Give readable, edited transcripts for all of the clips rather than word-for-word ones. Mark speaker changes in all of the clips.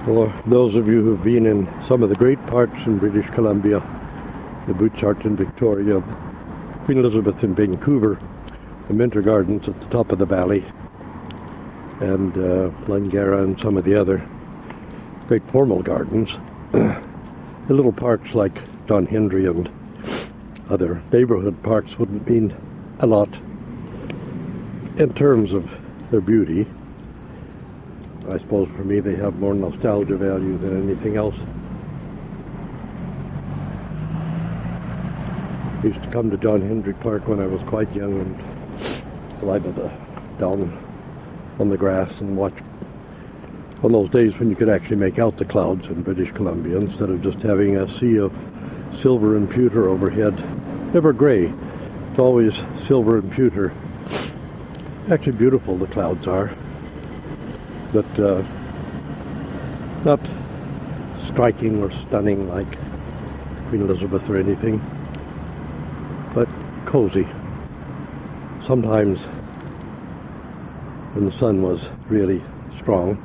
Speaker 1: For those of you who've been in some of the great parks in British Columbia, the Butchart in Victoria, Queen Elizabeth in Vancouver, the Minter Gardens at the top of the valley, and Lungara and some of the other great formal gardens, the little parks like John Hendry and other neighborhood parks wouldn't mean a lot in terms of their beauty. I suppose for me they have more nostalgia value than anything else. I used to come to John Hendry Park when I was quite young and lie down on the grass and watch on those days when you could actually make out the clouds in British Columbia instead of just having a sea of silver and pewter overhead. Never gray, it's always silver and pewter. Actually beautiful the clouds are, but not striking or stunning like Queen Elizabeth or anything, but cozy. Sometimes when the sun was really strong,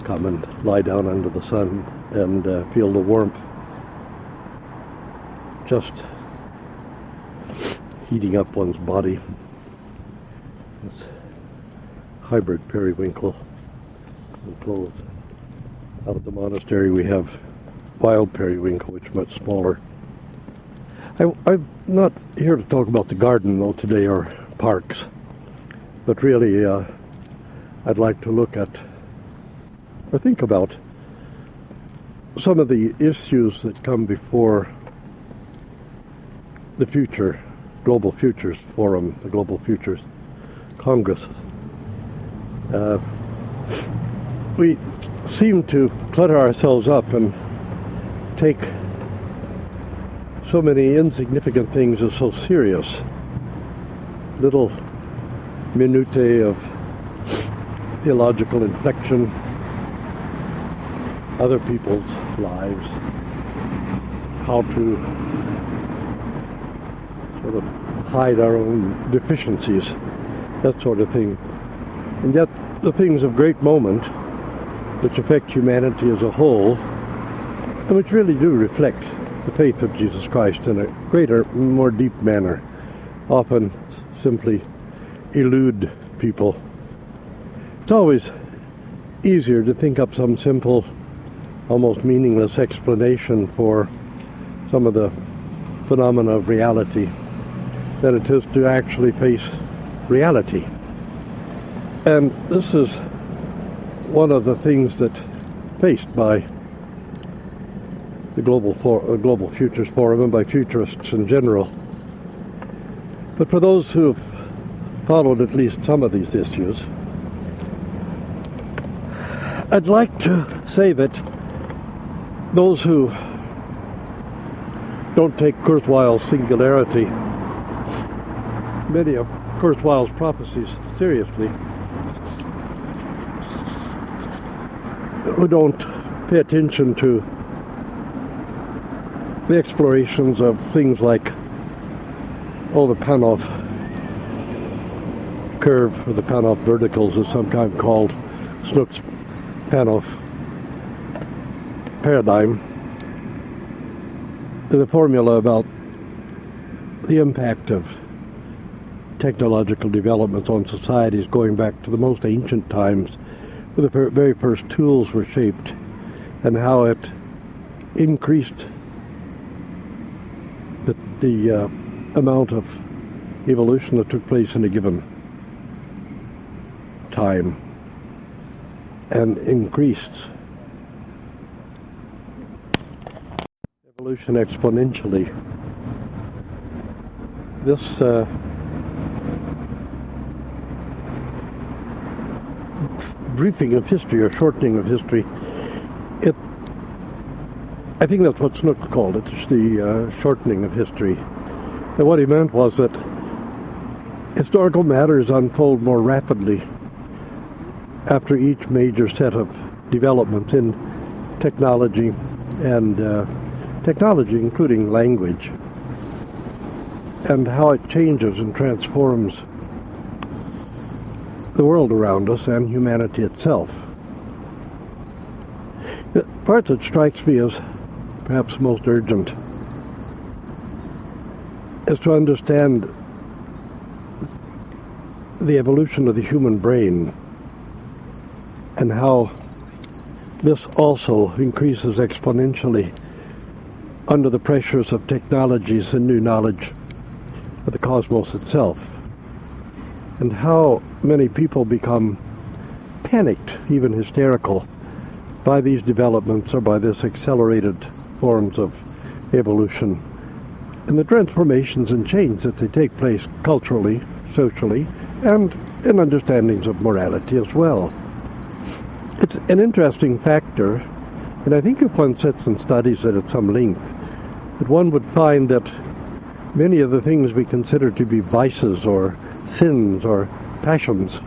Speaker 1: come and lie down under the sun and feel the warmth just heating up one's body. This hybrid periwinkle enclosed. Out at the monastery we have wild periwinkle, which is much smaller. I'm not here to talk about the garden though today, or parks, but really I'd like to look at or think about some of the issues that come before the future Global Futures Forum, the Global Futures Congress. We seem to clutter ourselves up and take so many insignificant things as so serious. Little minutiae of theological inflection, other people's lives, how to sort of hide our own deficiencies, that sort of thing. And yet the things of great moment which affect humanity as a whole, and which really do reflect the faith of Jesus Christ in a greater, more deep manner, often simply elude people. It's always easier to think up some simple, almost meaningless explanation for some of the phenomena of reality than it is to actually face reality. And this is one of the things that faced by the Global Futures Forum and by futurists in general. But for those who have followed at least some of these issues, I'd like to say that those who don't take Kurzweil Singularity, many of Kurzweil's prophecies seriously, who don't pay attention to the explorations of things like, the Panov Curve, or the Panov verticals, as sometimes called, Snook's Panov paradigm, the formula about the impact of technological developments on societies going back to the most ancient times, where the very first tools were shaped, and how it increased the amount of evolution that took place in a given time, and increased evolution exponentially. This briefing of history, or shortening of history, I think that's what Snook called it, the shortening of history. And what he meant was that historical matters unfold more rapidly after each major set of developments in technology, and technology including language, and how it changes and transforms the world around us and humanity itself. The part that strikes me as perhaps most urgent is to understand the evolution of the human brain and how this also increases exponentially under the pressures of technologies and new knowledge of the cosmos itself, and how many people become panicked, even hysterical, by these developments or by this accelerated forms of evolution and the transformations and change that they take place culturally, socially, and in understandings of morality as well. It's an interesting factor, and I think if one sits and studies it at some length, that one would find that many of the things we consider to be vices or sins or passions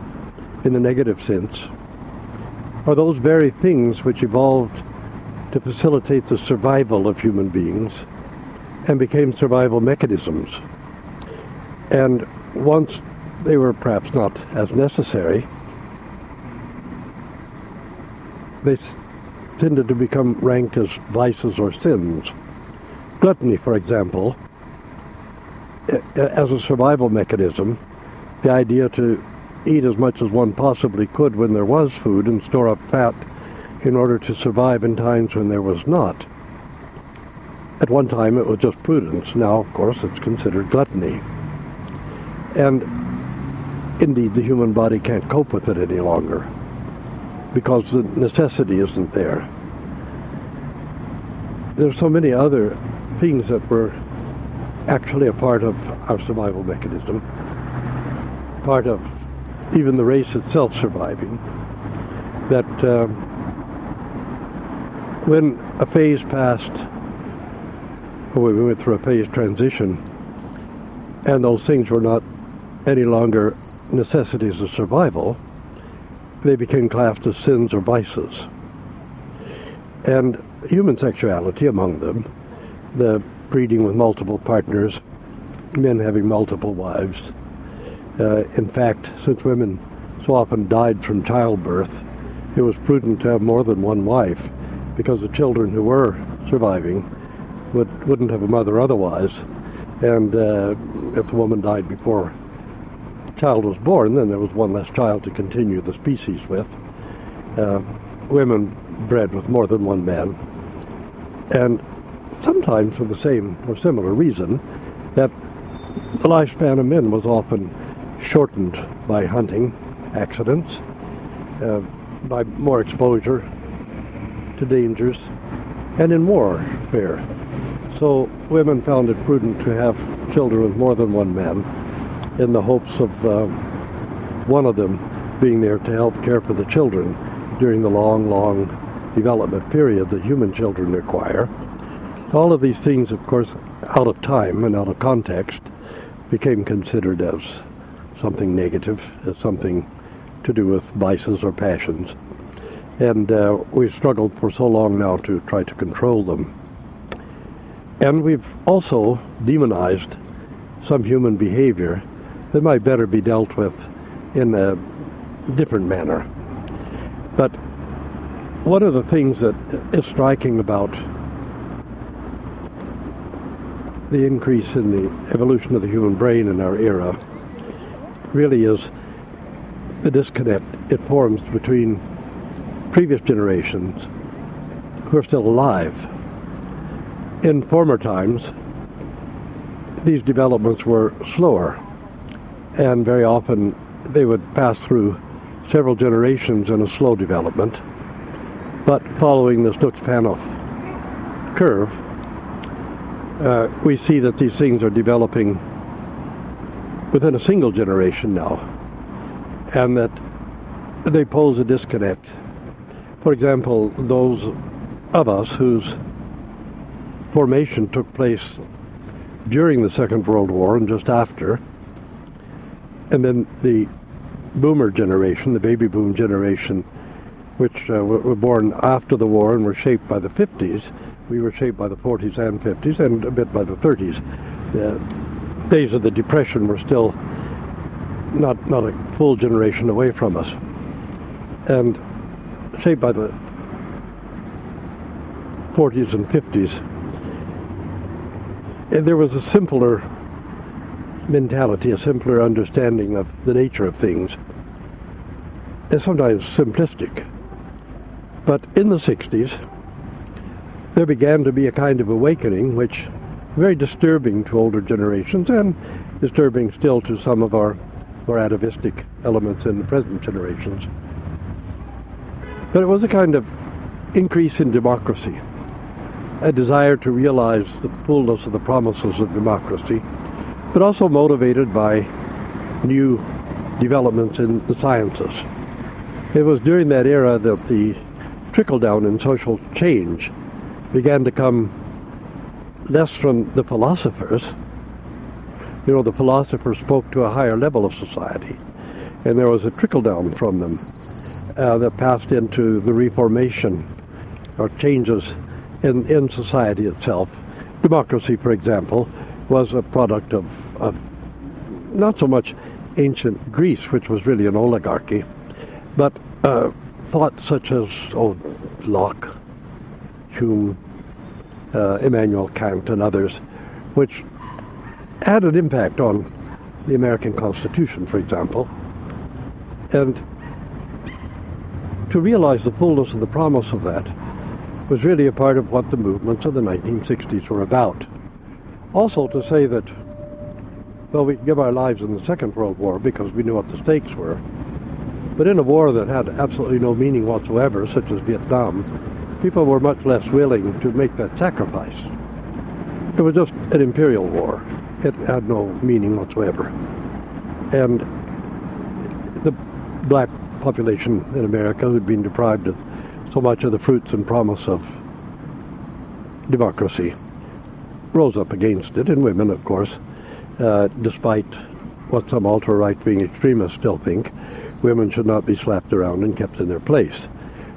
Speaker 1: in the negative sense are those very things which evolved to facilitate the survival of human beings and became survival mechanisms. And once they were perhaps not as necessary, they tended to become ranked as vices or sins. Gluttony, for example, as a survival mechanism, the idea to eat as much as one possibly could when there was food and store up fat in order to survive in times when there was not. At one time it was just prudence. Now, of course, it's considered gluttony. And indeed, the human body can't cope with it any longer because the necessity isn't there. There's so many other things that were actually a part of our survival mechanism, part of even the race itself surviving, that when a phase passed, or we went through a phase transition, and those things were not any longer necessities of survival, they became classed as sins or vices. And human sexuality among them, the breeding with multiple partners, men having multiple wives. In fact, since women so often died from childbirth, it was prudent to have more than one wife, because the children who were surviving wouldn't have a mother otherwise. And if the woman died before the child was born, then there was one less child to continue the species with. Women bred with more than one man. And sometimes for the same or similar reason, that the lifespan of men was often shortened by hunting accidents, by more exposure to dangers, and in warfare. So women found it prudent to have children with more than one man in the hopes of one of them being there to help care for the children during the long development period that human children require. All of these things, of course, out of time and out of context, became considered as something negative, as something to do with vices or passions. And we've struggled for so long now to try to control them. And we've also demonized some human behavior that might better be dealt with in a different manner. But one of the things that is striking about the increase in the evolution of the human brain in our era really is the disconnect it forms between previous generations who are still alive. In former times, these developments were slower, and very often they would pass through several generations in a slow development. But following the Panov Curve, we see that these things are developing within a single generation now, and that they pose a disconnect. For example, those of us whose formation took place during the Second World War and just after, and then the boomer generation, the baby boom generation, which were born after the war and were shaped by the 50s. We were shaped by the 40s and 50s and a bit by the 30s. The days of the Depression were still not a full generation away from us. And shaped by the 40s and 50s, and there was a simpler mentality, a simpler understanding of the nature of things, and sometimes simplistic. But in the 60s, there began to be a kind of awakening, which very disturbing to older generations and disturbing still to some of our more atavistic elements in the present generations. But it was a kind of increase in democracy, a desire to realize the fullness of the promises of democracy, but also motivated by new developments in the sciences. It was during that era that the trickle-down in social change began to come less from the philosophers. You know, the philosophers spoke to a higher level of society, and there was a trickle-down from them that passed into the reformation or changes in society itself. Democracy, for example, was a product of not so much ancient Greece, which was really an oligarchy, but thought such as Locke, Hume, Immanuel Kant, and others, which had an impact on the American Constitution, for example. And to realize the fullness of the promise of that was really a part of what the movements of the 1960s were about. Also to say that, well, we give our lives in the Second World War because we knew what the stakes were. But in a war that had absolutely no meaning whatsoever, such as Vietnam, people were much less willing to make that sacrifice. It was just an imperial war. It had no meaning whatsoever. And the black population in America, who'd been deprived of so much of the fruits and promise of democracy, rose up against it, and women, of course, despite what some ultra-right-wing extremists still think, women should not be slapped around and kept in their place.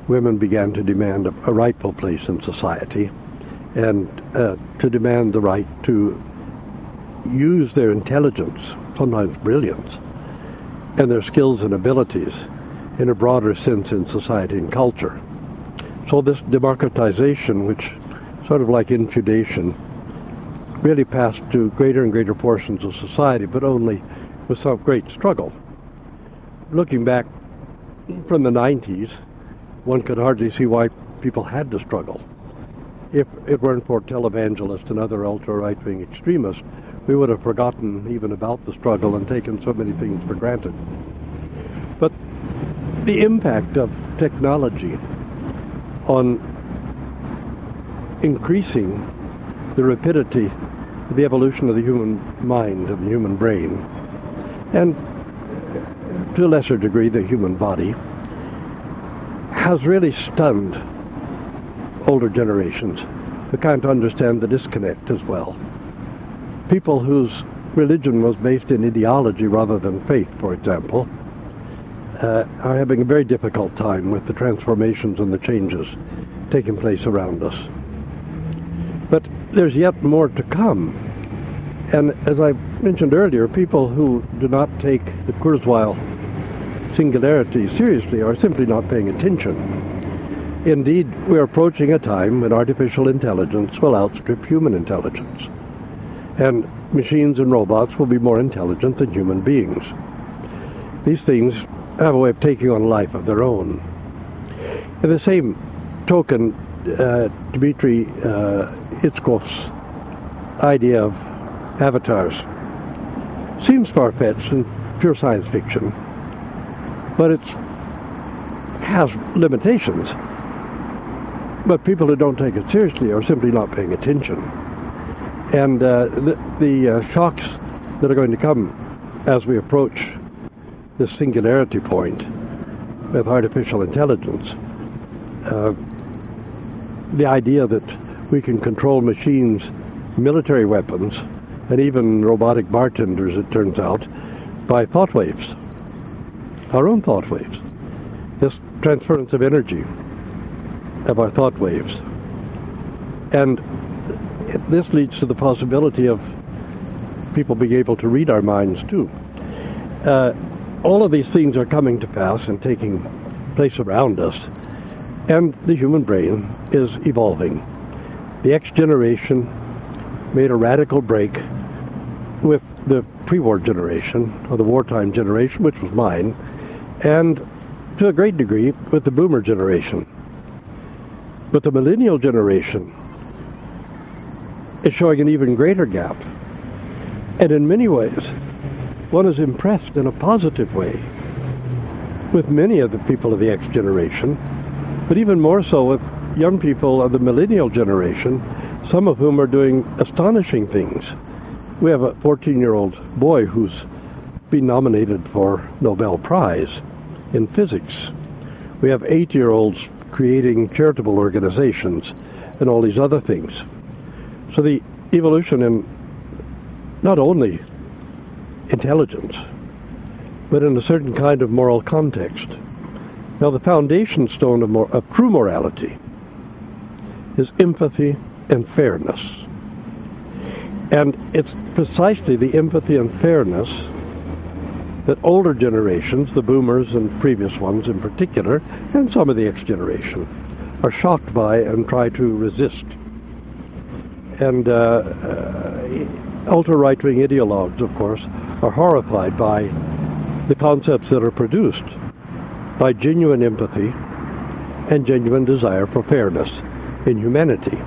Speaker 1: Women began to demand a rightful place in society, and to demand the right to use their intelligence, sometimes brilliance, and their skills and abilities in a broader sense in society and culture. So this democratization, which sort of like infeudation, really passed to greater and greater portions of society, but only with some great struggle. Looking back from the 90s, one could hardly see why people had to struggle. If it weren't for televangelists and other ultra-right-wing extremists, we would have forgotten even about the struggle and taken so many things for granted. But the impact of technology on increasing the rapidity of the evolution of the human mind, of the human brain, and to a lesser degree the human body, has really stunned older generations who can't understand the disconnect as well. People whose religion was based in ideology rather than faith, for example, are having a very difficult time with the transformations and the changes taking place around us. But there's yet more to come. And as I mentioned earlier, people who do not take the Kurzweil Singularity seriously are simply not paying attention. Indeed, we're approaching a time when artificial intelligence will outstrip human intelligence, and machines and robots will be more intelligent than human beings. These things have a way of taking on a life of their own. In the same token, Dmitry Itskov's idea of avatars seems far-fetched and pure science fiction, but it has limitations. But people who don't take it seriously are simply not paying attention. And the shocks that are going to come as we approach this singularity point with artificial intelligence, the idea that we can control machines, military weapons, and even robotic bartenders, it turns out, by thought waves, our own thought waves. This transference of energy of our thought waves. And this leads to the possibility of people being able to read our minds too. All of these things are coming to pass and taking place around us, and the human brain is evolving. The X generation made a radical break with the pre-war generation, or the wartime generation, which was mine, and to a great degree with the boomer generation. But the millennial generation is showing an even greater gap. And in many ways, one is impressed in a positive way with many of the people of the X generation, but even more so with young people of the millennial generation, some of whom are doing astonishing things. We have a 14-year-old boy who's been nominated for Nobel Prize in physics. We have 8-year-olds creating charitable organizations and all these other things. So the evolution in not only intelligence, but in a certain kind of moral context. Now, the foundation stone of true morality is empathy and fairness. And it's precisely the empathy and fairness that older generations, the boomers and previous ones in particular, and some of the X generation, are shocked by and try to resist. And ultra-right-wing ideologues, of course, are horrified by the concepts that are produced by genuine empathy and genuine desire for fairness in humanity.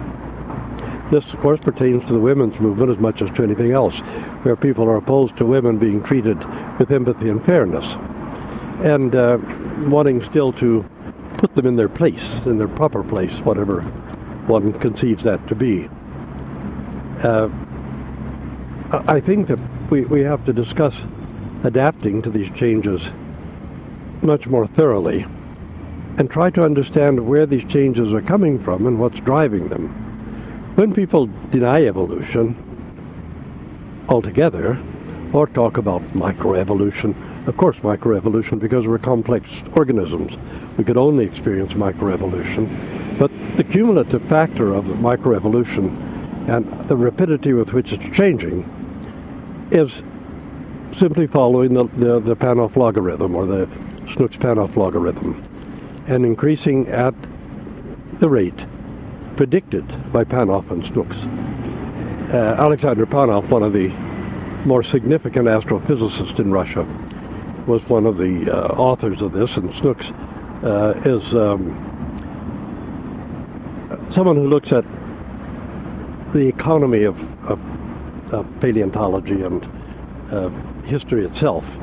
Speaker 1: This, of course, pertains to the women's movement as much as to anything else, where people are opposed to women being treated with empathy and fairness, and wanting still to put them in their place, in their proper place, whatever one conceives that to be. I think that we have to discuss adapting to these changes much more thoroughly and try to understand where these changes are coming from and what's driving them. When people deny evolution altogether, or talk about microevolution, of course microevolution because we're complex organisms, we could only experience microevolution, but the cumulative factor of the microevolution and the rapidity with which it's changing is simply following the Panov logarithm, or the Snooks-Panov logarithm, and increasing at the rate predicted by Panov and Snooks. Alexander Panov, one of the more significant astrophysicists in Russia, was one of the authors of this, and Snooks is someone who looks at the economy of paleontology and history itself.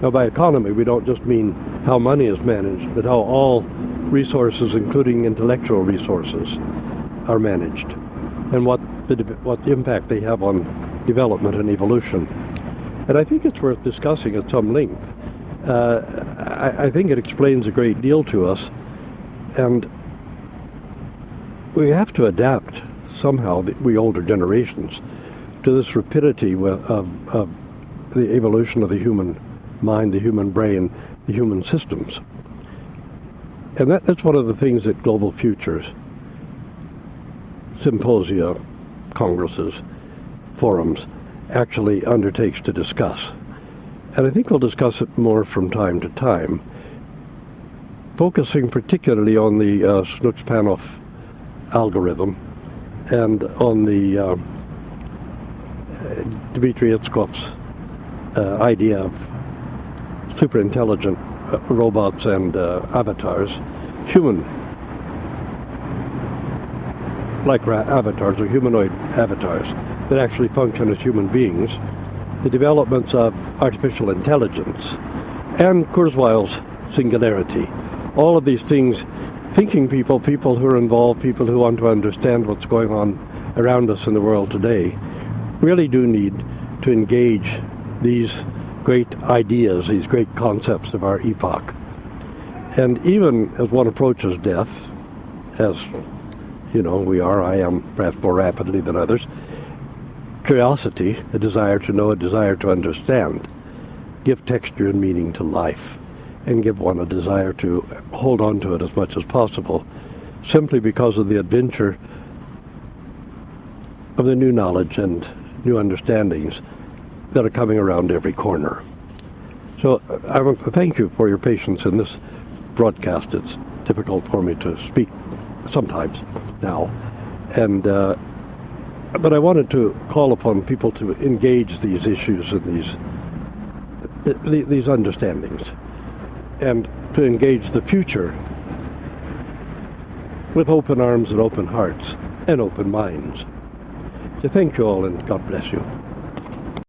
Speaker 1: Now, by economy, we don't just mean how money is managed, but how all resources, including intellectual resources, are managed, and what the impact they have on development and evolution. And I think it's worth discussing at some length. I think it explains a great deal to us, and we have to adapt somehow, we older generations, to this rapidity of the evolution of the human mind, the human brain, the human systems. And that's one of the things that Global Futures, symposia, congresses, forums, actually undertakes to discuss. And I think we'll discuss it more from time to time, focusing particularly on the Snooks-Panov algorithm and on the Dmitry Itskov's idea of superintelligent robots and avatars, human-like avatars or humanoid avatars that actually function as human beings, the developments of artificial intelligence, and Kurzweil's Singularity. All of these things, thinking people who are involved, people who want to understand what's going on around us in the world today, really do need to engage these great ideas, these great concepts of our epoch. And even as one approaches death, as I am perhaps more rapidly than others, curiosity, a desire to know, a desire to understand, give texture and meaning to life, and give one a desire to hold on to it as much as possible, simply because of the adventure of the new knowledge and new understandings that are coming around every corner. So I want to thank you for your patience in this broadcast. It's difficult for me to speak sometimes now. And but I wanted to call upon people to engage these issues and these understandings, and to engage the future with open arms and open hearts and open minds. So thank you all, and God bless you.